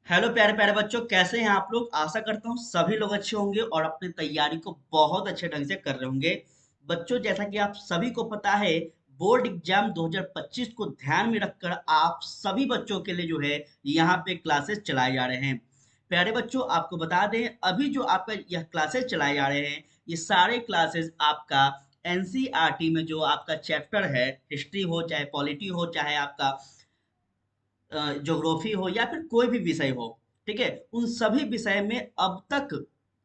Hello प्यारे प्यारे बच्चों, कैसे हैं आप लोग। आशा करता हूँ सभी लोग अच्छे होंगे और अपनी तैयारी को बहुत अच्छे ढंग से कर रहे होंगे। बच्चों, जैसा कि आप सभी को पता है, बोर्ड एग्जाम 2025 को ध्यान में रखकर आप सभी बच्चों के लिए जो है यहाँ पे क्लासेस चलाए जा रहे हैं। प्यारे बच्चों, आपको बता दें, अभी जो आपका यह क्लासेस चलाए जा रहे हैं, ये सारे क्लासेस आपका एनसीईआरटी में जो आपका चैप्टर है, हिस्ट्री हो चाहे पॉलिटी हो चाहे आपका ज्योग्राफी हो या फिर कोई भी विषय हो, ठीक है, उन सभी विषय में अब तक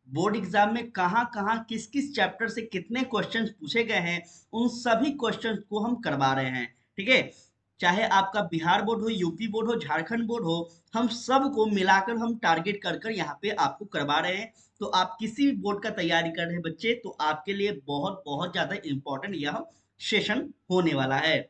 बोर्ड एग्जाम में कहाँ कहाँ किस किस चैप्टर से कितने क्वेश्चंस पूछे गए हैं, उन सभी क्वेश्चंस को हम करवा रहे हैं। ठीक है, चाहे आपका बिहार बोर्ड हो, यूपी बोर्ड हो, झारखंड बोर्ड हो, हम सबको मिलाकर हम टारगेट कर कर यहाँ पे आपको करवा रहे हैं। तो आप किसी भी बोर्ड का तैयारी कर रहे हैं बच्चे, तो आपके लिए बहुत बहुत ज्यादा इंपॉर्टेंट यह सेशन होने वाला है।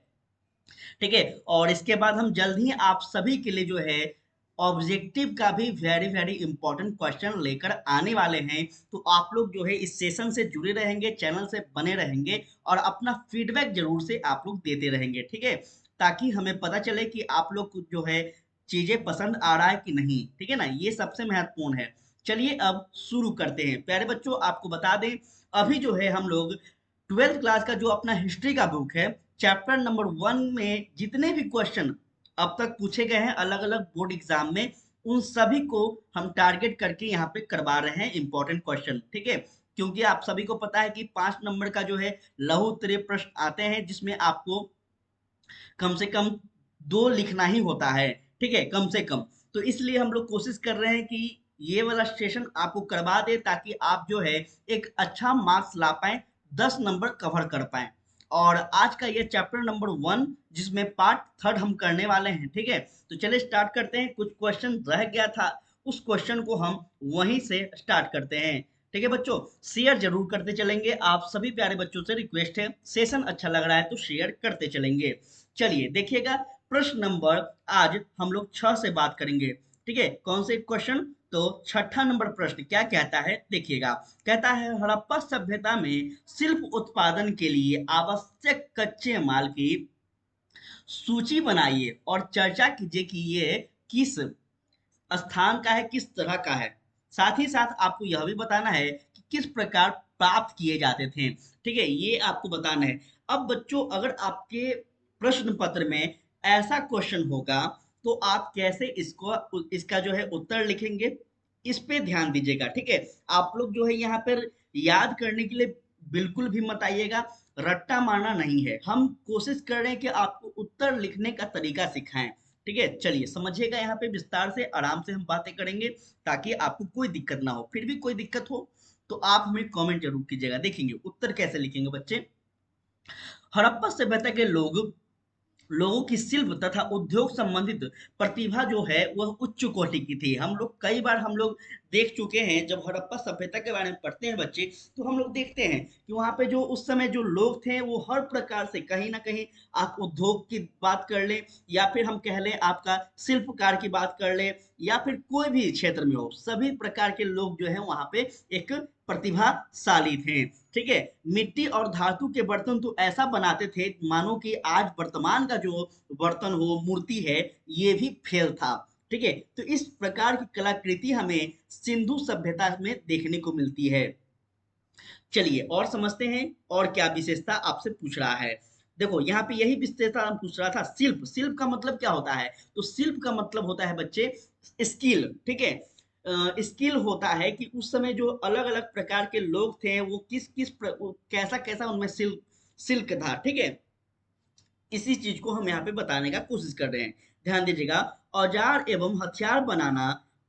ठीक है, और इसके बाद हम जल्द ही आप सभी के लिए जो है ऑब्जेक्टिव का भी वेरी वेरी इंपॉर्टेंट क्वेश्चन लेकर आने वाले हैं। तो आप लोग जो है इस सेशन से जुड़े रहेंगे, चैनल से बने रहेंगे और अपना फीडबैक जरूर से आप लोग देते रहेंगे। ठीक है, ताकि हमें पता चले कि आप लोग को जो है चीजें पसंद आ रहा है कि नहीं। ठीक है ना, ये सबसे महत्वपूर्ण है। चलिए अब शुरू करते हैं। प्यारे बच्चों, आपको बता दें, अभी जो है हम लोग 12th क्लास का जो अपना हिस्ट्री का बुक है, चैप्टर नंबर 1 में जितने भी क्वेश्चन अब तक पूछे गए हैं अलग अलग बोर्ड एग्जाम में, उन सभी को हम टारगेट करके यहाँ पे करवा रहे हैं इंपॉर्टेंट क्वेश्चन। ठीक है, क्योंकि आप सभी को पता है कि 5 नंबर का जो है लघु उत्तरीय प्रश्न आते हैं, जिसमें आपको कम से कम दो लिखना ही होता है। ठीक है, कम से कम। तो इसलिए हम लोग कोशिश कर रहे हैं कि ये वाला सेशन आपको करवा दे, ताकि आप जो है एक अच्छा मार्क्स ला पाए, 10 नंबर कवर कर पाए। और आज का ये चैप्टर नंबर 1, जिसमें पार्ट थर्ड हम करने वाले हैं। ठीक है, तो चलिए स्टार्ट करते हैं। कुछ क्वेश्चन रह गया था, उस क्वेश्चन को हम वहीं से स्टार्ट करते हैं। ठीक है बच्चों, शेयर जरूर करते चलेंगे। आप सभी प्यारे बच्चों से रिक्वेस्ट है, सेशन अच्छा लग रहा है तो शेयर करते चलेंगे। चलिए देखिएगा, प्रश्न नंबर आज हम लोग 6 से बात करेंगे। ठीक है, कौन से क्वेश्चन, तो छठा नंबर प्रश्न क्या कहता है देखिएगा। कहता है, हड़प्पा सभ्यता में शिल्प उत्पादन के लिए आवश्यक कच्चे माल की सूची बनाइए और चर्चा कीजिए कि ये किस स्थान का है, किस तरह का है। साथ ही साथ आपको यह भी बताना है कि किस प्रकार प्राप्त किए जाते थे। ठीक है, ये आपको बताना है। अब बच्चों, अगर आपके प्रश्न पत्र में ऐसा क्वेश्चन होगा, तो आप कैसे इसको इसका जो है उत्तर लिखेंगे, इस पे ध्यान दीजिएगा। ठीक है, आप लोग जो है यहाँ पर याद करने के लिए बिल्कुल भी मत आइएगा, रट्टा मारना नहीं है। हम कोशिश कर रहे हैं कि आपको उत्तर लिखने का तरीका सिखाएं। ठीक है, चलिए समझिएगा, यहाँ पे विस्तार से आराम से हम बातें करेंगे, ताकि आपको कोई दिक्कत ना हो। फिर भी कोई दिक्कत हो तो आप हमें कमेंट जरूर कीजिएगा। देखेंगे उत्तर कैसे लिखेंगे बच्चे। हड़प्पा सभ्यता के लोगों की शिल्प तथा उद्योग संबंधित प्रतिभा जो है वह उच्च कोटि की थी। हम लोग कई बार हम लोग देख चुके हैं, जब हड़प्पा सभ्यता के बारे में पढ़ते हैं बच्चे, तो हम लोग देखते हैं कि वहां पे जो उस समय जो लोग थे, वो हर प्रकार से कहीं ना कहीं, आप उद्योग की बात कर लें या फिर हम कह लें आपका शिल्पकार की बात कर लें, या फिर कोई भी क्षेत्र में हो, सभी प्रकार के लोग जो है वहां पे एक प्रतिभाशाली थे। ठीक है, मिट्टी और धातु के बर्तन तो ऐसा बनाते थे मानो कि आज वर्तमान का जो बर्तन हो, मूर्ति है, ये भी फेल था। ठीक है, तो इस प्रकार की कलाकृति हमें सिंधु सभ्यता में देखने को मिलती है। चलिए और समझते हैं और क्या विशेषता आपसे पूछ रहा है। देखो यहाँ पे यही विशेषता हम पूछ रहा था, शिल्प। शिल्प का मतलब क्या होता है, तो शिल्प का मतलब होता है बच्चे स्किल। ठीक है, स्किल होता है कि उस समय जो अलग अलग प्रकार के लोग थे, वो कैसा कैसा उनमें सिल्क सिल्क था। ठीक है, इसी चीज को हम यहाँ पे बताने का कोशिश कर रहे हैं। ध्यान दीजिएगा, औजार एवं हथियार बनाना,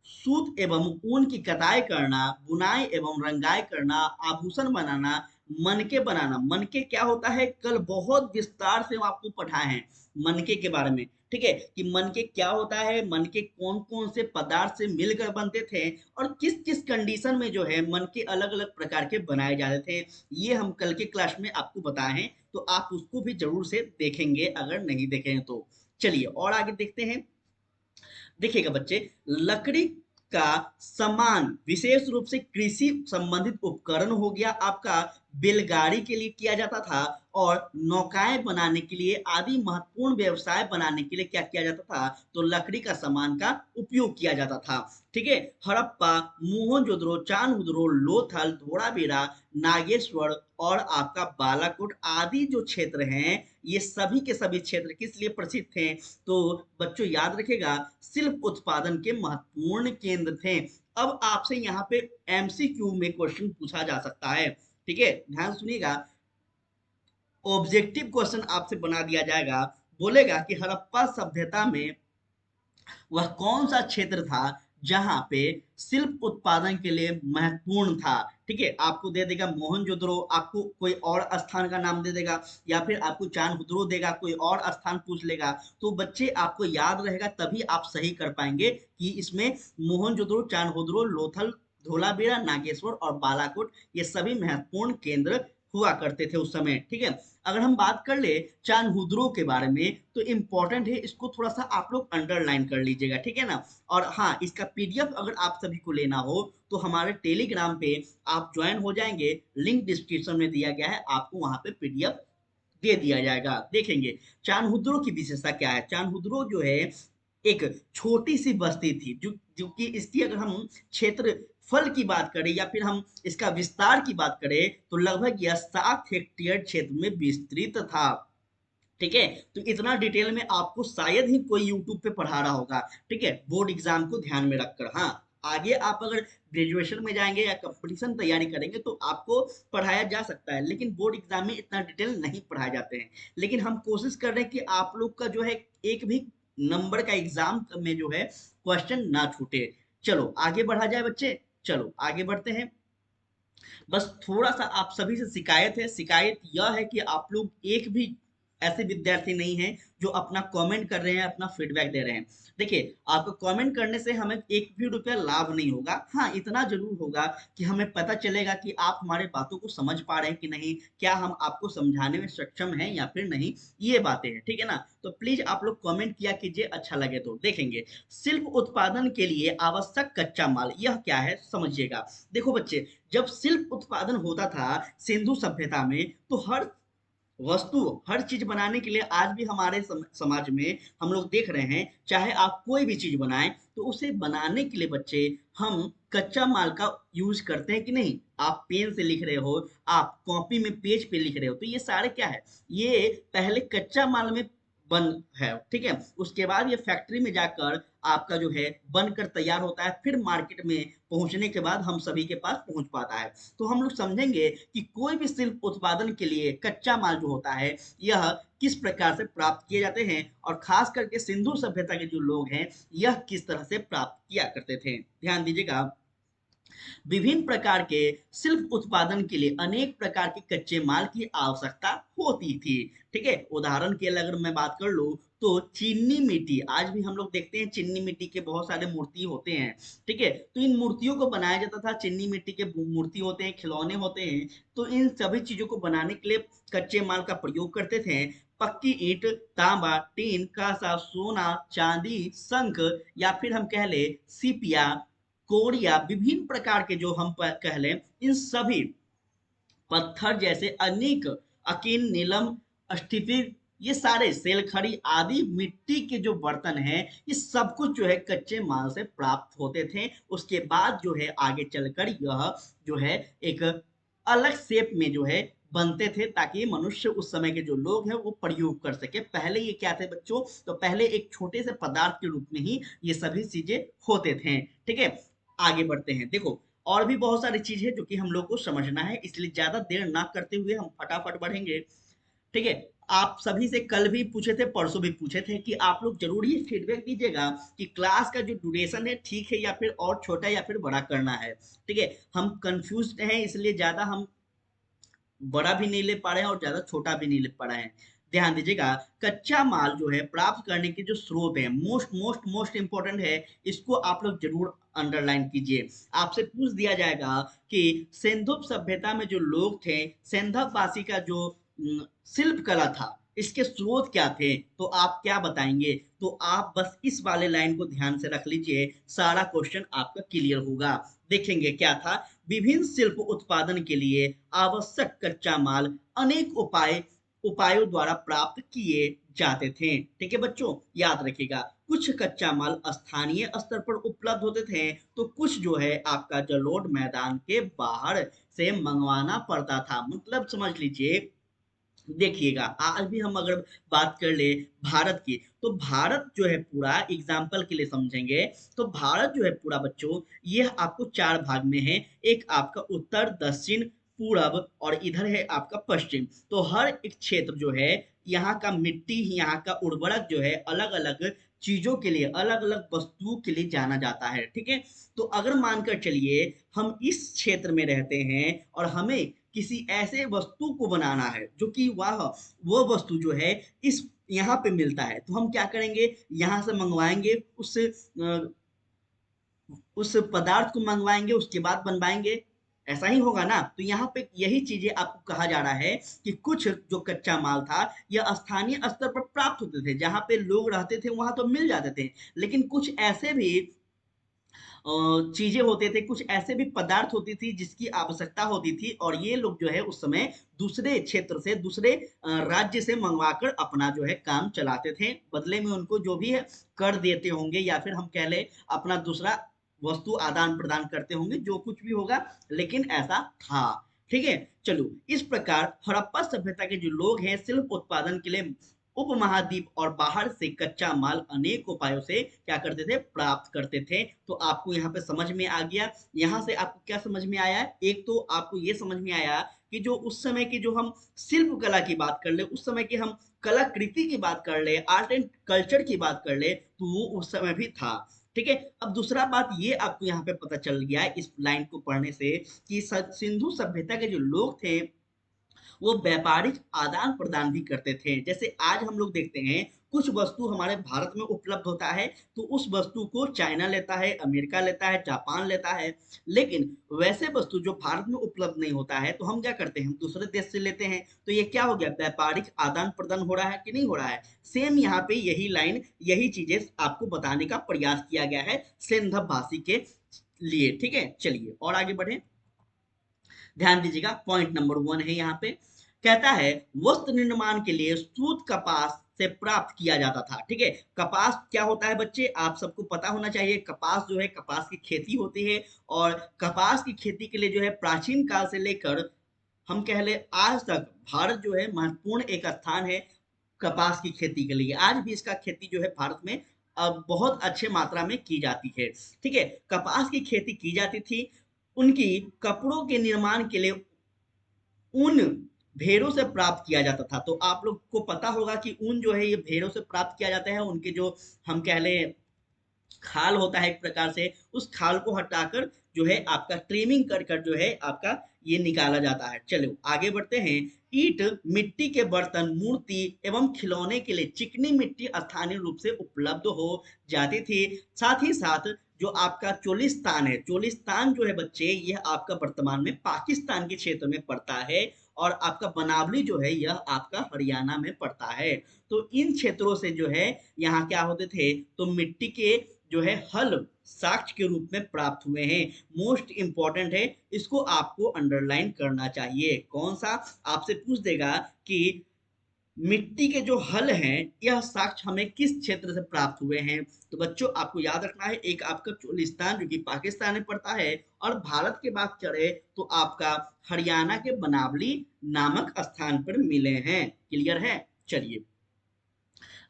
सूत एवं ऊन की कताई करना, बुनाई एवं रंगाई करना, आभूषण बनाना, मनके बनाना। मनके क्या होता है, कल बहुत विस्तार से हम आपको पढ़ाए हैं मनके के बारे में। ठीक है, कि मनके क्या होता है, मनके कौन कौन से पदार्थ से मिलकर बनते थे, और किस किस कंडीशन में जो है मनके अलग अलग प्रकार के बनाए जाते थे, ये हम कल के क्लास में आपको बताए हैं। तो आप उसको भी जरूर से देखेंगे, अगर नहीं देखे हैं तो। चलिए और आगे देखते हैं। देखिएगा बच्चे, लकड़ी का सामान विशेष रूप से कृषि संबंधित उपकरण हो गया आपका, बैलगाड़ी के लिए किया जाता था, और नौकाएं बनाने के लिए आदि महत्वपूर्ण व्यवसाय बनाने के लिए क्या किया जाता था, तो लकड़ी का सामान का उपयोग किया जाता था। ठीक है, हड़प्पा, मोहनजोदड़ो, चांदहुदरो, लोथल, धोलावीरा, नागेश्वर और आपका बालाकोट आदि जो क्षेत्र हैं, ये सभी के सभी क्षेत्र किस लिए प्रसिद्ध थे, तो बच्चों याद रखेगा, शिल्प उत्पादन के महत्वपूर्ण केंद्र थे। अब आपसे यहाँ पे एमसीक्यू में क्वेश्चन पूछा जा सकता है। ठीक है, ध्यान सुनिएगा, ऑब्जेक्टिव क्वेश्चन आपसे बना दिया जाएगा, बोलेगा कि हड़प्पा सभ्यता में वह कौन सा क्षेत्र था जहां पे शिल्प उत्पादन के लिए महत्वपूर्ण था। ठीक है, आपको दे देगा मोहनजोदड़ो, आपको कोई और स्थान का नाम दे देगा, या फिर आपको चांदहुदरो देगा, कोई और स्थान पूछ लेगा। तो बच्चे आपको याद रहेगा, तभी आप सही कर पाएंगे कि इसमें मोहनजोदड़ो, चांदहुदरो, लोथल, धोलावीरा, नागेश्वर और बालाकोट ये सभी महत्वपूर्ण केंद्र हुआ करते थे उस समय। ठीक है, अगर हम बात कर ले चांदहुदरो के बारे में, तो इंपॉर्टेंट है, इसको थोड़ा सा आप लोग अंडरलाइन कर लीजिएगा। ठीक है ना, और हाँ, इसका पीडीएफ अगर आप सभी को लेना हो तो हमारे टेलीग्राम पे आप ज्वाइन हो जाएंगे, लिंक डिस्क्रिप्शन में दिया गया है, आपको वहां पे पीडीएफ दे दिया जाएगा। देखेंगे चांदहुदरो की विशेषता क्या है। चांदहुदरो जो है एक छोटी सी बस्ती थी, जो कि इसकी अगर हम क्षेत्र फल की बात करें या फिर हम इसका विस्तार की बात करें, तो लगभग यह 7 हेक्टेयर क्षेत्र में विस्तृत था। ठीक है, तो इतना डिटेल में आपको शायद ही कोई यूट्यूब पे पढ़ा रहा होगा। ठीक है, बोर्ड एग्जाम को ध्यान में रखकर। हाँ, आगे आप अगर ग्रेजुएशन में जाएंगे या कंपटीशन तैयारी करेंगे तो आपको पढ़ाया जा सकता है, लेकिन बोर्ड एग्जाम में इतना डिटेल नहीं पढ़ाए जाते हैं। लेकिन हम कोशिश कर रहे हैं कि आप लोग का जो है एक भी नंबर का एग्जाम में जो है क्वेश्चन ना छूटे। चलो आगे बढ़ा जाए बच्चे, चलो आगे बढ़ते हैं। बस थोड़ा सा आप सभी से शिकायत है, शिकायत यह है कि आप लोग एक भी ऐसे विद्यार्थी नहीं हैं जो अपना कमेंट कर रहे हैं, अपना फीडबैक दे रहे हैं। देखिए, आपको कमेंट करने से हमें एक भी रुपया लाभ नहीं होगा। हाँ, इतना जरूर होगा कि हमें पता चलेगा कि आप हमारे बातों को समझ पा रहे हैं कि नहीं, क्या हम आपको समझाने में सक्षम हैं या फिर नहीं, ये बातें हैं। ठीक है ना, तो प्लीज आप लोग कमेंट किया कीजिए, अच्छा लगे तो। देखेंगे, शिल्प उत्पादन के लिए आवश्यक कच्चा माल यह क्या है, समझिएगा। देखो बच्चे, जब शिल्प उत्पादन होता था सिंधु सभ्यता में, तो हर वस्तु, हर चीज बनाने के लिए आज भी हमारे समाज में हम लोग देख रहे हैं, चाहे आप कोई भी चीज बनाएं तो उसे बनाने के लिए बच्चे हम कच्चा माल का यूज करते हैं कि नहीं। आप पेन से लिख रहे हो, आप कॉपी में पेज पे लिख रहे हो, तो ये सारे क्या है, ये पहले कच्चा माल में बन है। ठीक है, उसके बाद ये फैक्ट्री में जाकर आपका जो है बनकर तैयार होता है, फिर मार्केट में पहुंचने के बाद हम सभी के पास पहुंच पाता है। तो हम लोग समझेंगे कि कोई भी शिल्प उत्पादन के लिए कच्चा माल जो होता है, यह किस प्रकार से प्राप्त किए जाते हैं, और खास करके सिंधु सभ्यता के जो लोग हैं, यह किस तरह से प्राप्त किया करते थे। ध्यान दीजिएगा, विभिन्न प्रकार के शिल्प उत्पादन के लिए अनेक प्रकार के कच्चे माल की आवश्यकता होती थी। ठीक है, उदाहरण के लिए अगर मैं बात कर लूं, तो चीनी मिट्टी, आज भी हम लोग देखते हैं चीनी मिट्टी के बहुत सारे मूर्ति होते हैं। ठीक है, तो इन मूर्तियों को बनाया जाता था, चीनी मिट्टी के मूर्ति होते हैं, खिलौने होते हैं, तो इन सभी चीजों को बनाने के लिए कच्चे माल का प्रयोग करते थे। पक्की ईंट, तांबा, टीन, कांसा, सोना, चांदी, शंख, या फिर हम कह ले सीपिया, कोरिया, विभिन्न प्रकार के जो हम कह लें, इन सभी पत्थर जैसे अनेक, अकीन, नीलम, स्टिफिन, ये सारे सेलखड़ी आदि मिट्टी के जो बर्तन हैं, ये सब कुछ जो है कच्चे माल से प्राप्त होते थे। उसके बाद जो है आगे चलकर यह जो है एक अलग शेप में जो है बनते थे, ताकि मनुष्य उस समय के जो लोग हैं वो प्रयोग कर सके। पहले ये क्या थे बच्चों, तो पहले एक छोटे से पदार्थ के रूप में ही ये सभी चीजें होते थे। ठीक है, आगे बढ़ते हैं। देखो, और भी बहुत सारी चीज है जो कि हम लोग को समझना है, इसलिए ज्यादा देर ना करते हुए हम फटाफट बढ़ेंगे। ठीक है, आप सभी से कल भी पूछे थे, परसों भी पूछे थे कि आप लोग जरूर ये फीडबैक दीजिएगा कि क्लास का जो ड्यूरेशन है ठीक है या फिर और छोटा या फिर बड़ा करना है। ठीक है, हम कंफ्यूज हैं, इसलिए ज्यादा हम बड़ा भी नहीं ले पा रहे हैं और ज्यादा छोटा भी नहीं ले पा रहे हैं। ध्यान दीजिएगा, कच्चा माल जो है प्राप्त करने के जो स्रोत है, मोस्ट मोस्ट मोस्ट इंपॉर्टेंट है, इसको आप लोग जरूर अंडरलाइन कीजिए। आपसे पूछ दिया जाएगा कि सिंधु सभ्यता में जो लोग थे, सिंधव वासी का जो शिल्प कला था, इसके स्रोत क्या थे, तो आप क्या बताएंगे। तो आप बस इस वाले लाइन को ध्यान से रख लीजिए, सारा क्वेश्चन आपका क्लियर होगा। देखेंगे क्या था, विभिन्न शिल्प उत्पादन के लिए आवश्यक कच्चा माल, अनेक उपाय उपायों द्वारा प्राप्त किए जाते थे। ठीक है बच्चों, याद रखिएगा, कुछ कच्चा माल स्थानीय स्तर पर उपलब्ध होते थे, तो कुछ जो है आपका जलोढ़ मैदान के बाहर से मंगवाना पड़ता था। मतलब समझ लीजिए, देखिएगा, आज भी हम अगर बात कर ले भारत की, तो भारत जो है पूरा एग्जाम्पल के लिए समझेंगे, तो भारत जो है पूरा बच्चों, ये आपको चार भाग में है। एक आपका उत्तर, दक्षिण, पूरब और इधर है आपका पश्चिम। तो हर एक क्षेत्र जो है, यहाँ का मिट्टी, यहाँ का उर्वरक जो है अलग अलग चीजों के लिए, अलग अलग वस्तुओं के लिए जाना जाता है। ठीक है, तो अगर मानकर चलिए हम इस क्षेत्र में रहते हैं और हमें किसी ऐसे वस्तु को बनाना है जो कि वह वो वस्तु जो है इस यहाँ पे मिलता है, तो हम क्या करेंगे, यहाँ से मंगवाएंगे, उस पदार्थ को मंगवाएंगे, उसके बाद बनवाएंगे, ऐसा ही होगा ना। तो यहाँ पे यही चीजें आपको कहा जा रहा है कि कुछ जो कच्चा माल था यह स्थानीय स्तर पर प्राप्त होते थे, जहाँ पे लोग रहते थे वहां तो मिल जाते थे, लेकिन कुछ ऐसे भी चीजें होते थे, कुछ ऐसे भी पदार्थ होती थी जिसकी आवश्यकता होती थी, और ये लोग जो है उस समय दूसरे क्षेत्र से, दूसरे राज्य से मंगवाकर अपना जो है काम चलाते थे। बदले में उनको जो भी है कर देते होंगे, या फिर हम कह ले अपना दूसरा वस्तु आदान प्रदान करते होंगे, जो कुछ भी होगा, लेकिन ऐसा था। ठीक है, चलो, इस प्रकार हड़प्पा सभ्यता के जो लोग हैं शिल्प उत्पादन के लिए उपमहाद्वीप और बाहर से कच्चा माल अनेक उपायों से क्या करते थे, प्राप्त करते थे। तो आपको यहाँ पे समझ में आ गया। यहाँ से आपको क्या समझ में आया, एक तो आपको ये समझ में आया कि जो उस समय की जो हम शिल्प कला की बात कर ले, उस समय की हम कलाकृति की बात कर ले, आर्ट एंड कल्चर की बात कर ले, तो वो उस समय भी था। ठीक है, अब दूसरा बात ये आपको यहाँ पे पता चल गया है इस लाइन को पढ़ने से, कि सिंधु सभ्यता के जो लोग थे वो व्यापारिक आदान प्रदान भी करते थे। जैसे आज हम लोग देखते हैं कुछ वस्तु हमारे भारत में उपलब्ध होता है, तो उस वस्तु को चाइना लेता है, अमेरिका लेता है, जापान लेता है। लेकिन वैसे वस्तु जो भारत में उपलब्ध नहीं होता है, तो हम क्या करते हैं, हम दूसरे देश से लेते हैं। तो ये क्या हो गया, व्यापारिक आदान प्रदान हो रहा है कि नहीं हो रहा है। सेम यहाँ पे यही लाइन, यही चीजें आपको बताने का प्रयास किया गया है सिंध भाषी के लिए। ठीक है, चलिए और आगे बढ़े। ध्यान दीजिएगा, पॉइंट नंबर 1 है यहाँ पे, कहता है वस्त्र निर्माण के लिए सूत कपास से प्राप्त किया जाता था। ठीक है, कपास क्या होता है बच्चे, आप सबको पता होना चाहिए। कपास जो है, कपास की खेती होती है, और कपास की खेती के लिए जो है प्राचीन काल से लेकर हम कह ले आज तक भारत जो है महत्वपूर्ण एक स्थान है कपास की खेती के लिए। आज भी इसका खेती जो है भारत में अब बहुत अच्छे मात्रा में की जाती है। ठीक है, कपास की खेती की जाती थी, उनकी कपड़ों के निर्माण के लिए ऊन भेड़ों से प्राप्त किया जाता था। तो आप लोग को पता होगा कि ऊन जो है ये भेड़ों से प्राप्त किया जाता है। उनके जो हम कह लें खाल होता है एक प्रकार से, उस खाल को हटाकर जो है आपका ट्रिमिंग कर कर जो है आपका ये निकाला जाता है। चलो आगे बढ़ते हैं। ईंट, मिट्टी के बर्तन, मूर्ति एवं खिलौने के लिए चिकनी मिट्टी स्थानीय रूप से उपलब्ध हो जाती थी। साथ ही साथ जो आपका चोलिस्तान है, चोलिस्तान जो है बच्चे, यह आपका वर्तमान में पाकिस्तान के क्षेत्र में पड़ता है, और आपका बनावली जो है यह आपका हरियाणा में पड़ता है। तो इन क्षेत्रों से जो है यहाँ क्या होते थे, तो मिट्टी के जो है हल साक्ष्य के रूप में प्राप्त हुए हैं। मोस्ट इंपॉर्टेंट है, इसको आपको अंडरलाइन करना चाहिए। कौन सा, आपसे पूछ देगा कि मिट्टी के जो हल हैं यह साक्ष्य हमें किस क्षेत्र से प्राप्त हुए हैं। तो बच्चों आपको याद रखना है, एक आपका चोलिस्तान जो कि पाकिस्तान में पड़ता है, और भारत के बात करें तो आपका हरियाणा के बनावली नामक स्थान पर मिले हैं। क्लियर है, चलिए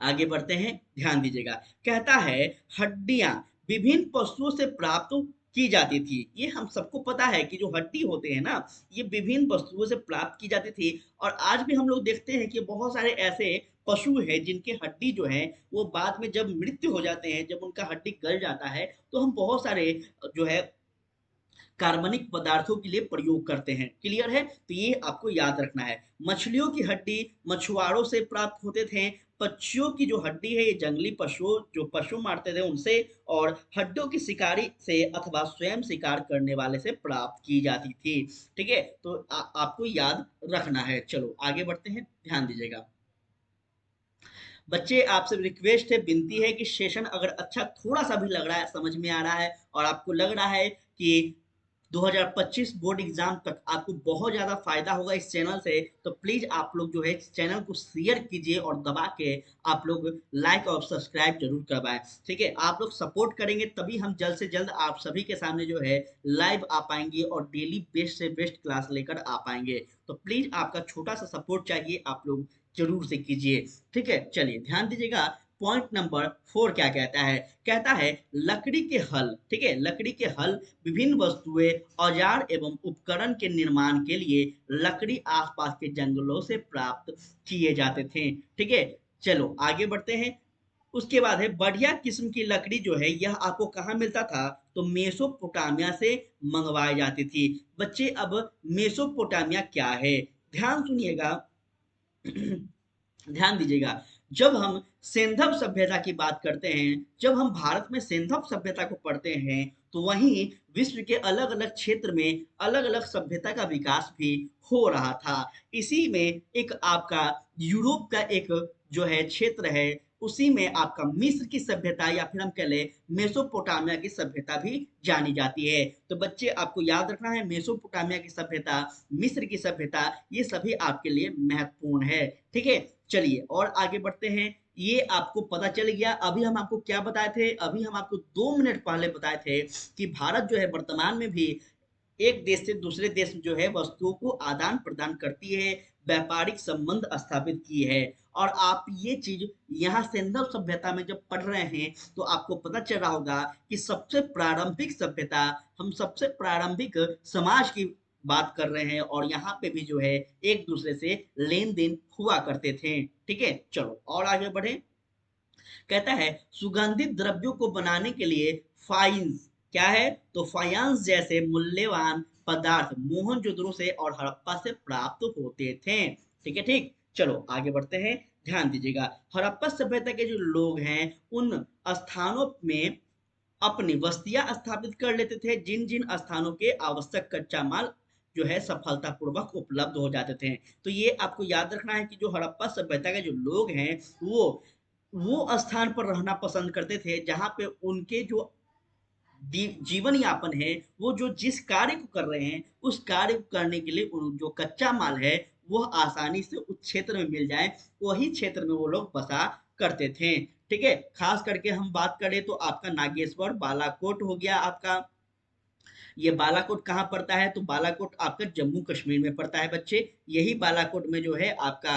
आगे बढ़ते हैं, ध्यान दीजिएगा। कहता है हड्डियां विभिन्न पशुओं से प्राप्त की जाती थी। ये हम सबको पता है कि जो हड्डी होते हैं ना, ये विभिन्न वस्तुओं से प्राप्त की जाती थी। और आज भी हम लोग देखते हैं कि बहुत सारे ऐसे पशु हैं जिनके हड्डी जो है वो बाद में जब मृत्यु हो जाते हैं, जब उनका हड्डी गल जाता है, तो हम बहुत सारे जो है कार्बनिक पदार्थों के लिए प्रयोग करते हैं। क्लियर है, तो ये आपको याद रखना है। मछलियों की हड्डी मछुआरों से प्राप्त होते थे। पक्षियों की जो हड्डी है ये जंगली पशुओं, जो पशु मारते थे उनसे, और हड्डियों की शिकारी से अथवा स्वयं शिकार करने वाले से प्राप्त की जाती थी। ठीक है, तो आपको याद रखना है। चलो आगे बढ़ते हैं, ध्यान दीजिएगा बच्चे, आपसे रिक्वेस्ट है, विनती है कि सेशन अगर अच्छा थोड़ा सा भी लग रहा है, समझ में आ रहा है, और आपको लग रहा है कि 2025 बोर्ड एग्जाम तक आपको बहुत ज़्यादा फायदा होगा इस चैनल से। तो प्लीज़ आप लोग जो है इस चैनल को शेयर कीजिए और दबा के आप लोग लाइक और सब्सक्राइब जरूर करवाएं। ठीक है, आप लोग सपोर्ट करेंगे तभी हम जल्द से जल्द आप सभी के सामने जो है लाइव आ पाएंगे और डेली बेस्ट से बेस्ट क्लास लेकर आ पाएंगे। तो प्लीज़ आपका छोटा सा सपोर्ट चाहिए, आप लोग जरूर से कीजिए। ठीक है, चलिए ध्यान दीजिएगा। पॉइंट नंबर 4 क्या कहता है? कहता है लकड़ी के हल। ठीक है, लकड़ी के हल विभिन्न वस्तुएं, औजार एवं उपकरण के निर्माण के लिए लकड़ी आसपास के जंगलों से प्राप्त किए जाते थे। ठीक है, चलो आगे बढ़ते हैं। उसके बाद है बढ़िया किस्म की लकड़ी जो है यह आपको कहाँ मिलता था? तो मेसोपोटामिया से मंगवाई जाती थी। बच्चे अब मेसोपोटामिया क्या है? ध्यान सुनिएगा। ध्यान दीजिएगा। जब हम सिंधव सभ्यता की बात करते हैं, जब हम भारत में सिंधव सभ्यता को पढ़ते हैं, तो वहीं विश्व के अलग अलग क्षेत्र में अलग अलग सभ्यता का विकास भी हो रहा था। इसी में एक आपका यूरोप का एक जो है क्षेत्र है, उसी में आपका मिस्र की सभ्यता या फिर हम कह लें मेसोपोटामिया की सभ्यता भी जानी जाती है। तो बच्चे आपको याद रखना है, मेसोपोटामिया की सभ्यता, मिस्र की सभ्यता, ये सभी आपके लिए महत्वपूर्ण है। ठीक है, चलिए और आगे बढ़ते हैं। ये आपको पता चल गया। अभी हम आपको क्या बताए थे? अभी हम आपको 2 मिनट पहले बताए थे कि भारत जो है वर्तमान में भी एक देश से दूसरे देश में जो है वस्तुओं को आदान प्रदान करती है, व्यापारिक संबंध स्थापित की है। और आप ये चीज यहाँ सिंधव सभ्यता में जब पढ़ रहे हैं तो आपको पता चल रहा होगा कि सबसे प्रारंभिक सभ्यता, हम सबसे प्रारंभिक समाज की बात कर रहे हैं और यहाँ पे भी जो है एक दूसरे से लेन देन हुआ करते थे। ठीक है, चलो और आगे बढ़े। कहता है सुगंधित द्रव्यों को बनाने के लिए फाइन्स क्या है? तो फायांस जैसे मूल्यवान पदार्थ मोहनजोदड़ो से और हड़प्पा से प्राप्त होते थे। ठीक है, ठीक, चलो आगे बढ़ते हैं। ध्यान दीजिएगा, हड़प्पा सभ्यता के जो लोग हैं उन स्थानों में अपनी बस्तियां स्थापित कर लेते थे जिन जिन स्थानों के आवश्यक कच्चा माल जो है सफलतापूर्वक उपलब्ध हो जाते थे। तो ये आपको याद रखना है कि जो हड़प्पा सभ्यता के जो लोग हैं वो स्थान पर रहना पसंद करते थे जहां पे उनके जो जीवन यापन है, वो जो जिस कार्य को कर रहे हैं उस कार्य को करने के लिए जो कच्चा माल है वह आसानी से उस क्षेत्र में मिल जाए, वही क्षेत्र में वो लोग बसा करते थे। ठीक है, खास करके हम बात करें तो आपका नागेश्वर बालाकोट हो गया आपका। ये बालाकोट कहाँ पड़ता है? तो बालाकोट आपका जम्मू कश्मीर में पड़ता है बच्चे। यही बालाकोट में जो है आपका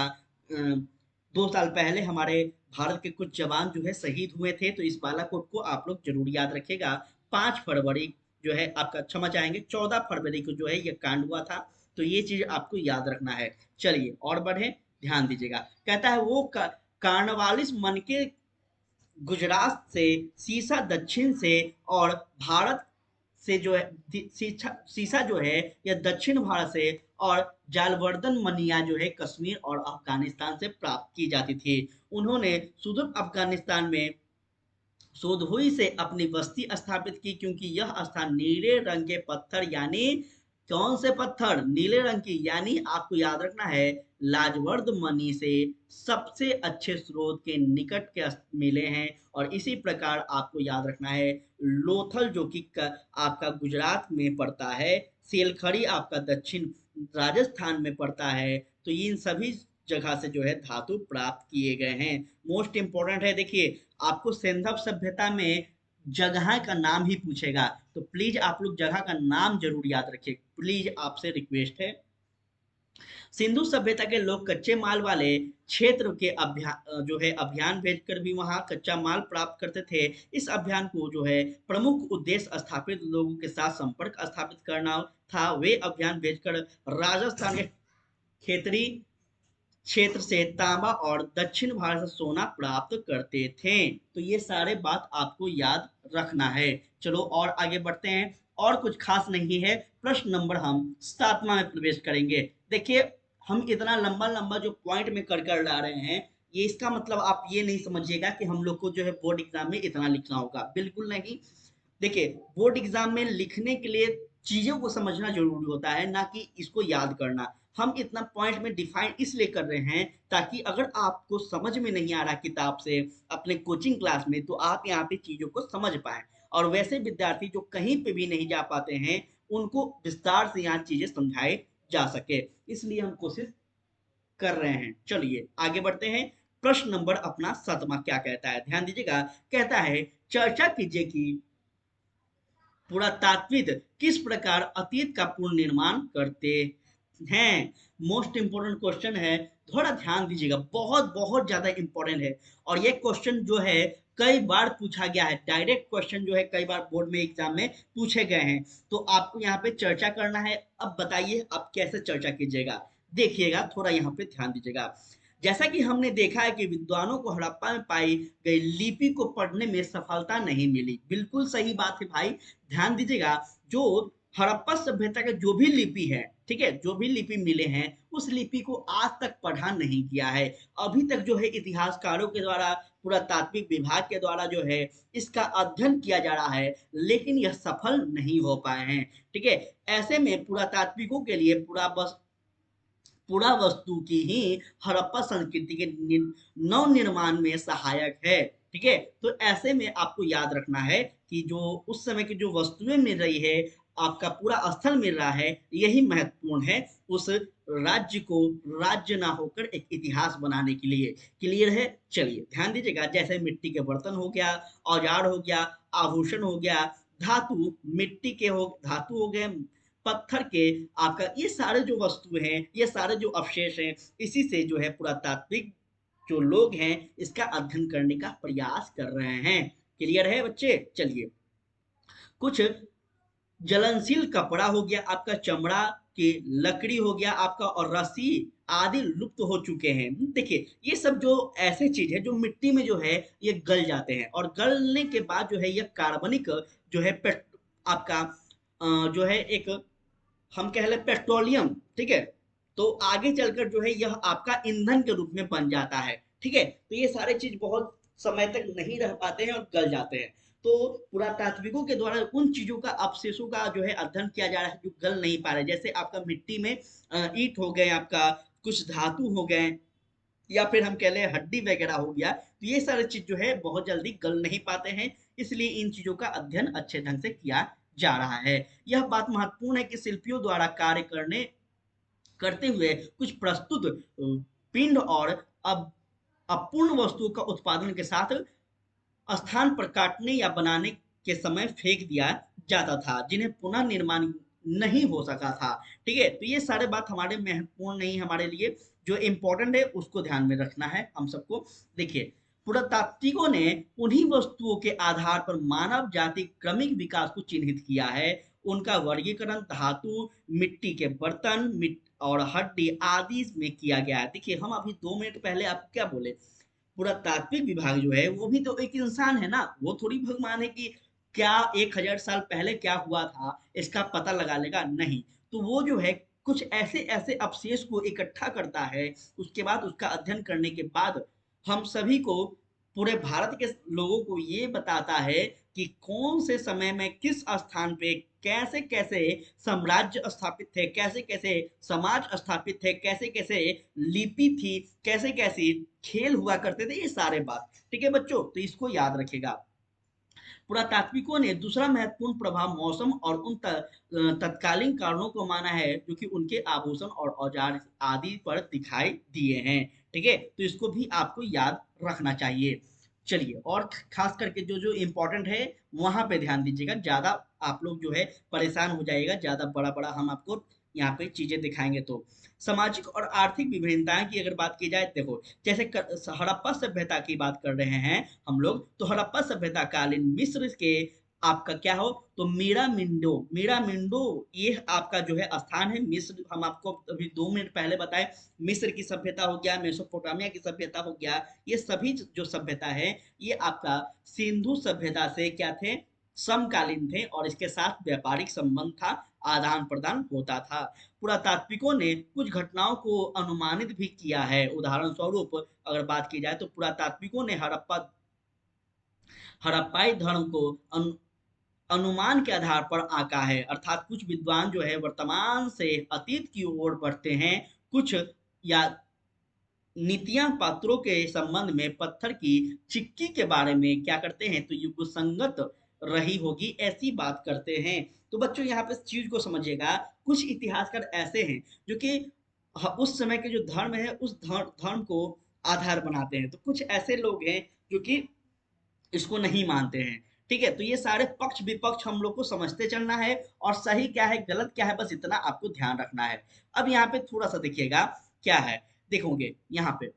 2 साल पहले हमारे भारत के कुछ जवान जो है शहीद हुए थे। तो इस बालाकोट को आप लोग जरूर याद रखेगा। 5 फरवरी जो है आपका, क्षमा चाहेंगे, 14 फरवरी को जो है ये कांड हुआ था। तो ये चीज आपको याद रखना है। चलिए और बढ़े, ध्यान दीजिएगा। कहता है वो कार्नवालिस मन के गुजरात से, सीसा दक्षिण से और भारत से जो है सीसा जो है यह दक्षिण भारत से, और जालवर्धन मनिया जो है कश्मीर और अफगानिस्तान से प्राप्त की जाती थी। उन्होंने सुदूर अफगानिस्तान में सोधुई से अपनी बस्ती स्थापित की क्योंकि यह स्थान नीले रंग के पत्थर, यानी कौन से पत्थर? नीले रंग की, यानी आपको याद रखना है लाजवर्द मनी से सबसे अच्छे स्रोत के निकट के मिले हैं। और इसी प्रकार आपको याद रखना है लोथल जो कि आपका गुजरात में पड़ता है, सेलखड़ी आपका दक्षिण राजस्थान में पड़ता है। तो इन सभी जगह से जो है धातु प्राप्त किए गए हैं। मोस्ट इंपॉर्टेंट है, देखिए आपको सिंधव सभ्यता में जगह का नाम ही पूछेगा, तो प्लीज आप लोग जगह का नाम जरूर याद रखिए, प्लीज आपसे रिक्वेस्ट है। सिंधु सभ्यता के लोग कच्चे माल वाले क्षेत्र के अभियान जो है अभियान भेजकर भी वहां कच्चा माल प्राप्त करते थे। इस अभियान को जो है प्रमुख उद्देश्य स्थापित लोगों के साथ संपर्क स्थापित करना था। वे अभियान भेजकर राजस्थान के खेतरी क्षेत्र से तांबा और दक्षिण भारत से सोना प्राप्त करते थे। तो ये सारे बात आपको याद रखना है। चलो और आगे बढ़ते हैं। और कुछ खास नहीं है। प्रश्न नंबर हम 7वां में प्रवेश करेंगे। देखिए हम इतना लंबा लंबा जो पॉइंट में कर कर ला रहे हैं, ये इसका मतलब आप ये नहीं समझिएगा कि हम लोग को जो है बोर्ड एग्जाम में इतना लिखना होगा, बिल्कुल नहीं। देखिए बोर्ड एग्जाम में लिखने के लिए चीजों को समझना जरूरी होता है, ना कि इसको याद करना। हम इतना पॉइंट में डिफाइन इसलिए कर रहे हैं ताकि अगर आपको समझ में नहीं आ रहा किताब से अपने कोचिंग क्लास में, तो आप यहाँ पे चीजों को समझ पाए। और वैसे विद्यार्थी जो कहीं पे भी नहीं जा पाते हैं, उनको विस्तार से यहाँ चीजें समझाई जा सके, इसलिए हम कोशिश कर रहे हैं। चलिए आगे बढ़ते हैं। प्रश्न नंबर अपना 7वां क्या कहता है, ध्यान दीजिएगा। कहता है चर्चा कीजिए कि पुरातात्विक किस प्रकार अतीत का पुनर्निर्माण करते हैं। मोस्ट इंपोर्टेंट क्वेश्चन है, थोड़ा ध्यान दीजिएगा, बहुत बहुत ज्यादा इंपॉर्टेंट है। और ये क्वेश्चन जो है कई बार पूछा गया है, डायरेक्ट क्वेश्चन जो है कई बार बोर्ड में एग्जाम में पूछे गए हैं। तो आपको यहाँ पे चर्चा करना है। अब बताइए आप कैसे चर्चा कीजिएगा, देखिएगा, थोड़ा यहाँ पे ध्यान दीजिएगा। जैसा कि हमने देखा है कि विद्वानों को हड़प्पा में पाई गई लिपि को पढ़ने में सफलता नहीं मिली। बिल्कुल सही बात है भाई, ध्यान दीजिएगा। जो हड़प्पा सभ्यता के जो भी लिपि है, ठीक है, जो भी लिपि मिले हैं उस लिपि को आज तक पढ़ा नहीं गया है। अभी तक जो है इतिहासकारों के द्वारा, पुरातात्विक विभाग के द्वारा जो है इसका अध्ययन किया जा रहा है, लेकिन यह सफल नहीं हो पाए हैं। ठीक है, ऐसे में पुरातात्विकों के लिए पुरावस्तु की ही हड़प्पा संस्कृति के नव निर्माण में सहायक है। ठीक है, तो ऐसे में आपको याद रखना है कि जो उस समय की जो वस्तुएं मिल रही है, आपका पूरा स्थल मिल रहा है, यही महत्वपूर्ण है उस राज्य को राज्य ना होकर एक इतिहास बनाने के लिए। क्लियर है? चलिए ध्यान दीजिएगा। जैसे मिट्टी के बर्तन हो गया, औजार हो गया, आभूषण हो गया, धातु, मिट्टी के हो धातु हो गए, पत्थर के, आपका ये सारे जो वस्तु हैं, ये सारे जो अवशेष हैं, इसी से जो है पुरातात्विक जो लोग हैं इसका अध्ययन करने का प्रयास कर रहे हैं। क्लियर है बच्चे? चलिए, कुछ जलनशील कपड़ा हो गया, आपका चमड़ा की लकड़ी हो गया आपका, और रस्सी आदि लुप्त हो चुके हैं। देखिए ये सब जो ऐसे चीज है जो मिट्टी में जो है ये गल जाते हैं, और गलने के बाद जो है ये कार्बनिक जो है आपका जो है एक, हम कह लें पेट्रोलियम। ठीक है, तो आगे चलकर जो है यह आपका ईंधन के रूप में बन जाता है। ठीक है, तो ये सारे चीज बहुत समय तक नहीं रह पाते हैं और गल जाते हैं। तो पुरातात्विकों के द्वारा उन चीजों का, अवशेषों का जो है अध्ययन किया जा रहा है जो गल नहीं पा रहे, जैसे आपका मिट्टी में ईंट हो गए, आपका कुछ धातु हो गए, या फिर हम कह लें हड्डी वगैरह हो गया। तो ये सारे चीज जो है बहुत जल्दी गल नहीं पाते हैं, इसलिए इन चीजों का अध्ययन अच्छे ढंग से किया जा रहा है। यह बात महत्वपूर्ण है कि शिल्पियों द्वारा कार्य करते हुए कुछ प्रस्तुत पिंड और अब अपूर्ण वस्तुओं का उत्पादन के साथ स्थान पर काटने या बनाने के समय फेंक दिया जाता था, जिन्हें पुनः निर्माण नहीं हो सका था। ठीक है, तो ये सारे बात हमारे महत्वपूर्ण नहीं, हमारे लिए जो इम्पोर्टेंट है उसको ध्यान में रखना है हम सबको। देखिए, पुरातात्विकों ने उन्हीं वस्तुओं के आधार पर मानव जाति क्रमिक विकास को चिन्हित किया है। उनका वर्गीकरण धातु, मिट्टी के बर्तन, और हड्डी आदि में किया गया है। देखिए हम अभी 2 मिनट पहले आपको क्या बोले, पुरातात्विक विभाग जो है वो भी तो एक इंसान है ना, वो थोड़ी भगवान है कि क्या 1000 साल पहले क्या हुआ था इसका पता लगा लेगा, नहीं। तो वो जो है कुछ ऐसे ऐसे अवशेष को इकट्ठा करता है, उसके बाद उसका अध्ययन करने के बाद हम सभी को, पूरे भारत के लोगों को ये बताता है कि कौन से समय में किस स्थान पे कैसे कैसे साम्राज्य स्थापित थे, कैसे कैसे समाज स्थापित थे, कैसे कैसे लिपि थी, कैसे कैसे खेल हुआ करते थे, ये सारे बात। ठीक है बच्चों, तो इसको याद रखेगा। पुरातात्विकों ने दूसरा महत्वपूर्ण प्रभाव मौसम और उन तत्कालीन कारणों को माना है जो कि उनके आभूषण और औजार आदि पर दिखाई दिए हैं। ठीक है, तो इसको भी आपको याद रखना चाहिए। चलिए, और खास करके जो जो इम्पोर्टेंट है वहां पे ध्यान दीजिएगा, ज्यादा आप लोग जो है परेशान हो जाइएगा, ज्यादा बड़ा बड़ा हम आपको यहाँ पे चीजें दिखाएंगे। तो सामाजिक और आर्थिक विभिन्नताएं की अगर बात की जाए, देखो जैसे हड़प्पा सभ्यता की बात कर रहे हैं हम लोग, तो हड़प्पा सभ्यता कालीन मिस्र के आपका क्या हो, तो मीरा मिंडो ये आपका जो है स्थान है मिस्र। हम आपको अभी 2 मिनट पहले बताए, मिस्र की सभ्यता हो गया, मेसोपोटामिया की सभ्यता हो गया, ये सभी जो सभ्यता है ये आपका सिंधु सभ्यता से क्या थे, समकालीन थे, और इसके साथ व्यापारिक संबंध था, आदान प्रदान होता था। पुरातात्विकों ने कुछ घटनाओं को अनुमानित भी किया है। उदाहरण स्वरूप अगर बात की जाए तो पुरातात्विकों ने हड़प्पाई धर्म को अनुमान के आधार पर आंका है, अर्थात कुछ विद्वान जो है वर्तमान से अतीत की ओर बढ़ते हैं, कुछ या नीतियां पात्रों के संबंध में पत्थर की चिक्की के बारे में क्या करते हैं, तो युग संगत रही होगी, ऐसी बात करते हैं। तो बच्चों यहाँ पे इस चीज को समझिएगा, कुछ इतिहासकार ऐसे हैं जो कि उस समय के जो धर्म है उस धर्म को आधार बनाते हैं, तो कुछ ऐसे लोग हैं जो कि इसको नहीं मानते हैं। ठीक है, तो ये सारे पक्ष विपक्ष हम लोग को समझते चलना है, और सही क्या है गलत क्या है बस इतना आपको ध्यान रखना है। अब यहाँ पे थोड़ा सा देखिएगा क्या है, देखोगे यहाँ पे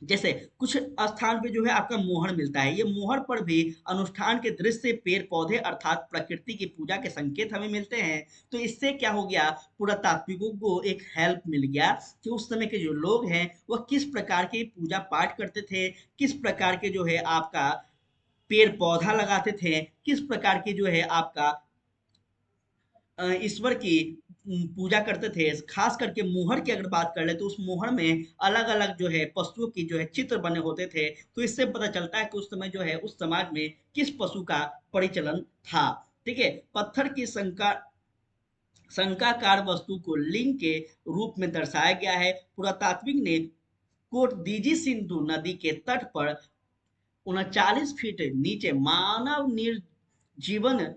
जैसे कुछ स्थान पे जो है आपका मोहर मिलता है, ये मोहर पर भी अनुष्ठान के दृश्य, पेड़ पौधे अर्थात प्रकृति की पूजा के संकेत हमें मिलते हैं। तो इससे क्या हो गया, पूरा तात्विकों को एक हेल्प मिल गया कि उस समय के जो लोग हैं वह किस प्रकार के पूजा पाठ करते थे, किस प्रकार के जो है आपका पेड़ पौधा लगाते थे, किस प्रकार की जो है आपका ईश्वर की पूजा करते थे। खास करके मोहर की अगर बात कर ले तो उस मोहर में अलग अलग जो है पशुओं की जो है चित्र बने होते थे, तो इससे पता चलता है कि उस समय जो है उस समाज में किस पशु का परिचलन था। ठीक है, पत्थर की शंकाकार वस्तु को लिंग के रूप में दर्शाया गया है। पुरातात्विक ने कोट दीजी सिंधु नदी के तट पर 39 फीट नीचे मानव निर्जीवन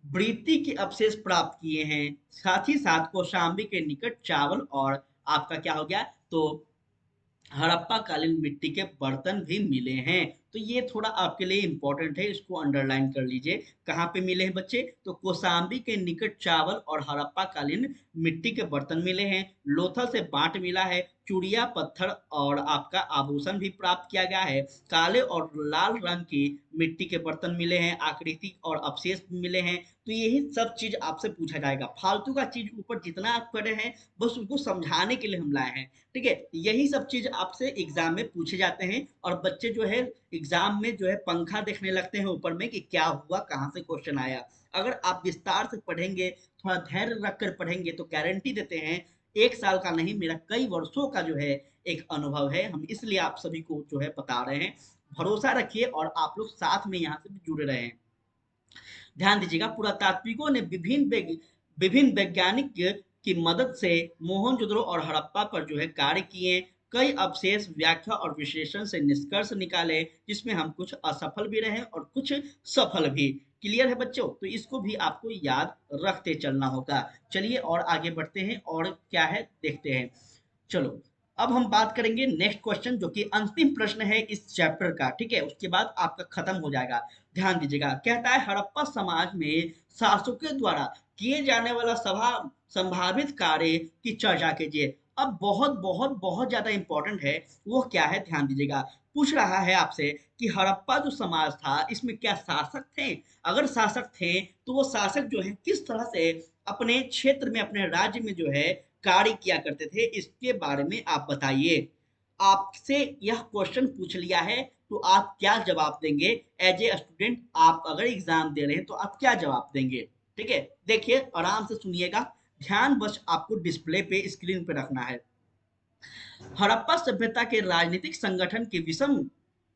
वृत्ति के अवशेष प्राप्त किए हैं। साथ ही साथ कौशाम्बी के निकट चावल और आपका क्या हो गया, तो हड़प्पा कालीन मिट्टी के बर्तन भी मिले हैं। तो ये थोड़ा आपके लिए इंपॉर्टेंट है, इसको अंडरलाइन कर लीजिए। कहाँ पे मिले हैं बच्चे, तो कौशाम्बी के निकट चावल और हड़प्पा कालीन मिट्टी के बर्तन मिले हैं। लोथल से बांट मिला है, चूड़िया पत्थर और आपका आभूषण भी प्राप्त किया गया है। काले और लाल रंग की मिट्टी के बर्तन मिले हैं, आकृति और अवशेष भी मिले हैं। तो यही सब चीज आपसे पूछा जाएगा, फालतू का चीज ऊपर जितना आप करे हैं बस उसको समझाने के लिए हम लाए हैं। ठीक है, यही सब चीज आपसे एग्जाम में पूछे जाते हैं, और बच्चे जो है एग्जाम में जो है पंखा देखने लगते हैं ऊपर में कि क्या हुआ, कहाँ से क्वेश्चन आया। अगर आप विस्तार से पढ़ेंगे, थोड़ा धैर्य रखकर पढ़ेंगे, तो गारंटी देते हैं, 1 साल का नहीं मेरा कई वर्षों का जो है एक अनुभव है, हम इसलिए आप सभी को जो है बता रहे हैं। भरोसा रखिए और आप लोग साथ में यहाँ से भी जुड़े रहे हैं। ध्यान दीजिएगा, पुरातात्विकों ने विभिन्न वैज्ञानिक की मदद से मोहनजोदड़ो और हड़प्पा पर जो है कार्य किए। कई अवशेष व्याख्या और विश्लेषण से निष्कर्ष निकाले, जिसमें हम कुछ असफल भी रहे और कुछ सफल भी। क्लियर है बच्चों, तो इसको भी आपको याद रखते चलना होगा। चलिए और आगे बढ़ते हैं, और क्या है देखते हैं। चलो, अब हम बात करेंगे नेक्स्ट क्वेश्चन, जो कि अंतिम प्रश्न है इस चैप्टर का। ठीक है, उसके बाद आपका खत्म हो जाएगा। ध्यान दीजिएगा, कहता है हड़प्पा समाज में शासकों द्वारा किए जाने वाला संभावित कार्य की चर्चा कीजिए। अब बहुत बहुत बहुत ज्यादा इंपॉर्टेंट है, वो क्या है ध्यान दीजिएगा। पूछ रहा है आपसे कि हड़प्पा जो समाज था इसमें क्या शासक थे, अगर शासक थे तो वो शासक जो है किस तरह से अपने क्षेत्र में अपने राज्य में जो है कार्य किया करते थे, इसके बारे में आप बताइए। आपसे यह क्वेश्चन पूछ लिया है, तो आप क्या जवाब देंगे एज ए स्टूडेंट, आप अगर एग्जाम दे रहे हैं तो आप क्या जवाब देंगे। ठीक है, देखिए आराम से सुनिएगा, ध्यान बस आपको डिस्प्ले पे स्क्रीन पे रखना है। हड़प्पा सभ्यता के राजनीतिक संगठन के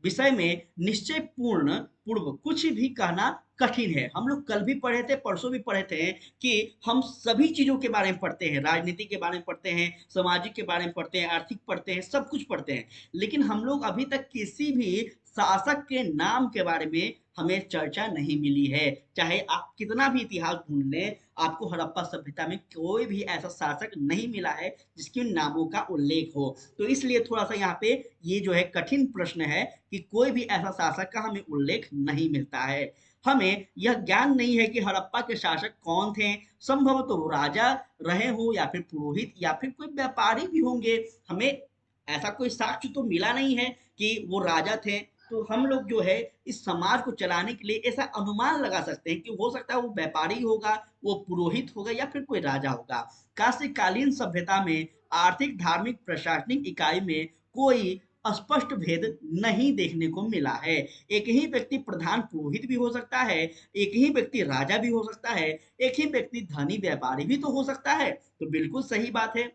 विषय में निश्चय पूर्ण पूर्व कुछ भी कहना कठिन है। हम लोग कल भी पढ़े थे, परसों भी पढ़े थे कि हम सभी चीजों के बारे में पढ़ते हैं, राजनीति के बारे में पढ़ते हैं, सामाजिक के बारे में पढ़ते हैं, आर्थिक पढ़ते हैं, सब कुछ पढ़ते हैं, लेकिन हम लोग अभी तक किसी भी शासक के नाम के बारे में हमें चर्चा नहीं मिली है। चाहे आप कितना भी इतिहास ढूंढ लें, आपको हड़प्पा सभ्यता में कोई भी ऐसा शासक नहीं मिला है जिसके नामों का उल्लेख हो। तो इसलिए थोड़ा सा यहाँ पे ये जो है कठिन प्रश्न है कि कोई भी ऐसा शासक का हमें उल्लेख नहीं मिलता है। हमें यह ज्ञान नहीं है कि हड़प्पा के शासक कौन थे, संभवतः तो वो राजा रहे हो या फिर पुरोहित या फिर कोई व्यापारी भी होंगे। हमें ऐसा कोई साक्ष्य तो मिला नहीं है कि वो राजा थे। तो हम लोग जो है इस समाज को चलाने के लिए ऐसा अनुमान लगा सकते हैं कि हो सकता है वो व्यापारी होगा, वो पुरोहित होगा या फिर कोई राजा होगा। कालीन सभ्यता में आर्थिक धार्मिक प्रशासनिक इकाई में कोई स्पष्ट भेद नहीं देखने को मिला है। एक ही व्यक्ति प्रधान पुरोहित भी हो सकता है, एक ही व्यक्ति राजा भी हो सकता है, एक ही व्यक्ति धनी व्यापारी भी तो हो सकता है। तो बिल्कुल सही बात है।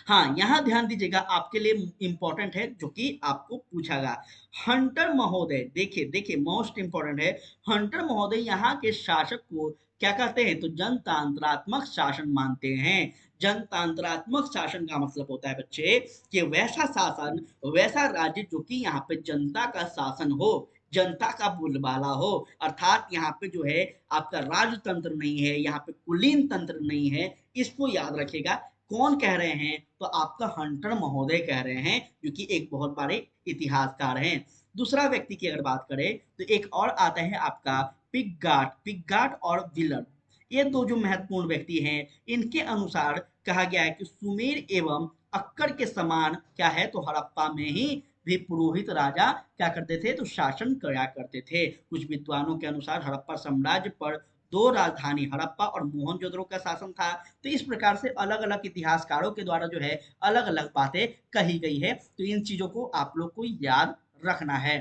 हाँ, यहाँ ध्यान दीजिएगा, आपके लिए इंपॉर्टेंट है जो कि आपको पूछागा। हंटर महोदय, देखिए देखिए मोस्ट इंपॉर्टेंट है। हंटर महोदय यहाँ के शासक को क्या कहते हैं, तो जनतांत्रात्मक शासन मानते हैं। जनतांत्रात्मक शासन का मतलब होता है बच्चे कि वैसा शासन, वैसा राज्य जो कि यहाँ पे जनता का शासन हो। जनता का बोलबाला हो, अर्थात यहाँ पे जो है आपका राजतंत्र नहीं है, यहाँ पे कुलीन तंत्र नहीं है, इसको याद रखिएगा। कौन कह रहे हैं? तो आपका हंटर महोदय कह रहे हैं, जो कि एक बहुत बड़े इतिहासकार हैं। दूसरा व्यक्ति की अगर बात करें तो एक और आता है आपका पिग्गाट और विलर। ये दो जो महत्वपूर्ण व्यक्ति हैं, इनके अनुसार कहा गया है कि सुमेर एवं अक्कर के समान क्या है, तो हड़प्पा में ही भी पुरोहित राजा क्या करते थे, तो शासन करा करते थे। कुछ विद्वानों के अनुसार हड़प्पा साम्राज्य पर दो राजधानी हड़प्पा और मोहनजोदड़ो का शासन था। तो इस प्रकार से अलग अलग इतिहासकारों के द्वारा जो है अलग अलग बातें कही गई है। तो इन चीजों को आप लोग को याद रखना है।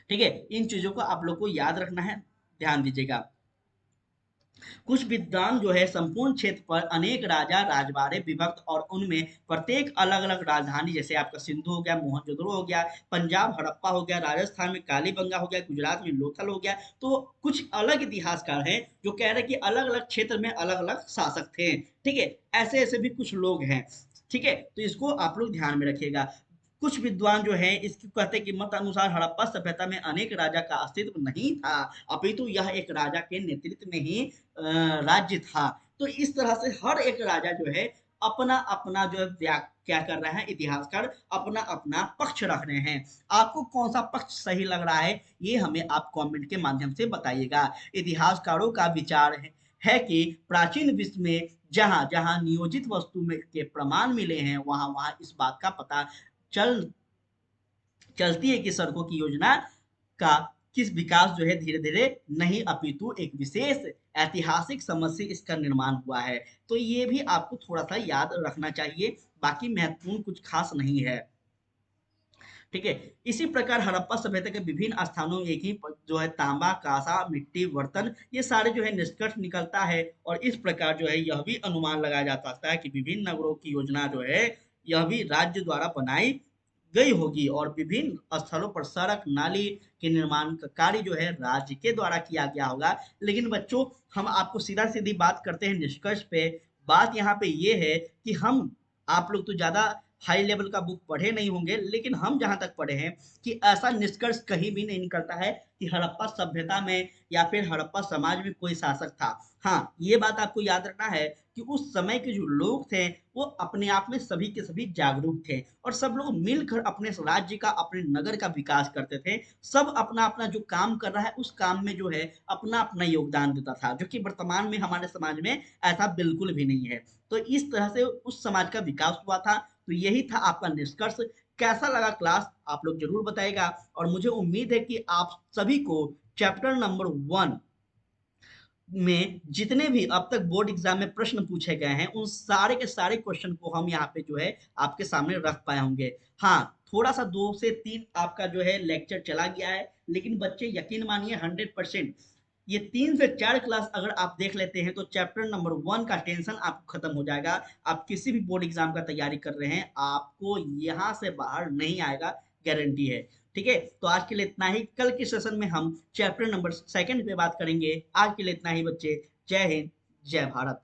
ठीक है, इन चीजों को आप लोग को याद रखना है, ध्यान दीजिएगा। कुछ विद्वान जो है संपूर्ण क्षेत्र पर अनेक राजा राजवाड़े विभक्त और उनमें प्रत्येक अलग अलग राजधानी, जैसे आपका सिंधु हो गया, मोहनजोदड़ो हो गया, पंजाब हड़प्पा हो गया, राजस्थान में कालीबंगा हो गया, गुजरात में लोथल हो गया। तो कुछ अलग इतिहासकार हैं जो कह रहे हैं कि अलग अलग क्षेत्र में अलग अलग शासक थे। ठीक है, ऐसे ऐसे भी कुछ लोग हैं। ठीक है, तो इसको आप लोग ध्यान में रखिएगा। कुछ विद्वान जो है इसको कहते हैं कि मत अनुसार हड़प्पा सभ्यता में अनेक राजा का अस्तित्व नहीं था, अपितु यह एक राजा के नेतृत्व में ही राज्य था। तो इस तरह से हर एक राजा जो है अपना अपना जो है क्या कर रहे हैं, इतिहासकार अपना अपना पक्ष रख रहे हैं। आपको कौन सा पक्ष सही लग रहा है, ये हमें आप कमेंट के माध्यम से बताइएगा। इतिहासकारों का विचार है कि प्राचीन विश्व में जहां जहां नियोजित वस्तु में के प्रमाण मिले हैं, वहां वहां इस बात का पता चल चलती है कि सड़कों की योजना का किस विकास जो है धीरे धीरे नहीं, अपितु एक विशेष ऐतिहासिक समझ से इसका निर्माण हुआ है। तो ये भी आपको थोड़ा सा याद रखना चाहिए, बाकी महत्वपूर्ण कुछ खास नहीं है। ठीक है, इसी प्रकार हड़प्पा सभ्यता के विभिन्न स्थानों में एक ही जो है तांबा कांसा मिट्टी बर्तन, ये सारे जो है निष्कर्ष निकलता है। और इस प्रकार जो है यह भी अनुमान लगाया जा सकता है कि विभिन्न नगरों की योजना जो है यह भी राज्य द्वारा बनाई गई होगी, और विभिन्न स्थलों पर सड़क नाली के निर्माण का कार्य जो है राज्य के द्वारा किया गया होगा। लेकिन बच्चों, हम आपको सीधा सीधी बात करते हैं निष्कर्ष पे। बात यहाँ पे ये है कि हम आप लोग तो ज्यादा हाई लेवल का बुक पढ़े नहीं होंगे, लेकिन हम जहां तक पढ़े हैं कि ऐसा निष्कर्ष कहीं भी नहीं निकलता है कि हड़प्पा सभ्यता में या फिर हड़प्पा समाज में कोई शासक था। हाँ, ये बात आपको याद रखना है कि उस समय के जो लोग थे वो अपने आप में सभी के सभी जागरूक थे, और सब लोग मिलकर अपने राज्य का, अपने नगर का विकास करते थे। सब अपना अपना जो काम कर रहा है उस काम में जो है अपना अपना योगदान देता था, जो कि वर्तमान में हमारे समाज में ऐसा बिल्कुल भी नहीं है। तो इस तरह से उस समाज का विकास हुआ था। तो यही था आपका निष्कर्ष। कैसा लगा क्लास, आप लोग जरूर बताएगा। और मुझे उम्मीद है कि आप सभी को चैप्टर नंबर 1 में जितने भी अब तक बोर्ड एग्जाम में प्रश्न पूछे गए हैं, उन सारे के सारे क्वेश्चन को हम यहाँ पे जो है आपके सामने रख पाए होंगे। हाँ, थोड़ा सा 2 से 3 आपका जो है लेक्चर चला गया है, लेकिन बच्चे यकीन मानिए 100% ये 3 से 4 क्लास अगर आप देख लेते हैं तो चैप्टर नंबर 1 का टेंशन आपको खत्म हो जाएगा। आप किसी भी बोर्ड एग्जाम का तैयारी कर रहे हैं, आपको यहाँ से बाहर नहीं आएगा, गारंटी है। ठीक है, तो आज के लिए इतना ही। कल के सेशन में हम चैप्टर नंबर 2 पे बात करेंगे। आज के लिए इतना ही बच्चे। जय हिंद, जय भारत।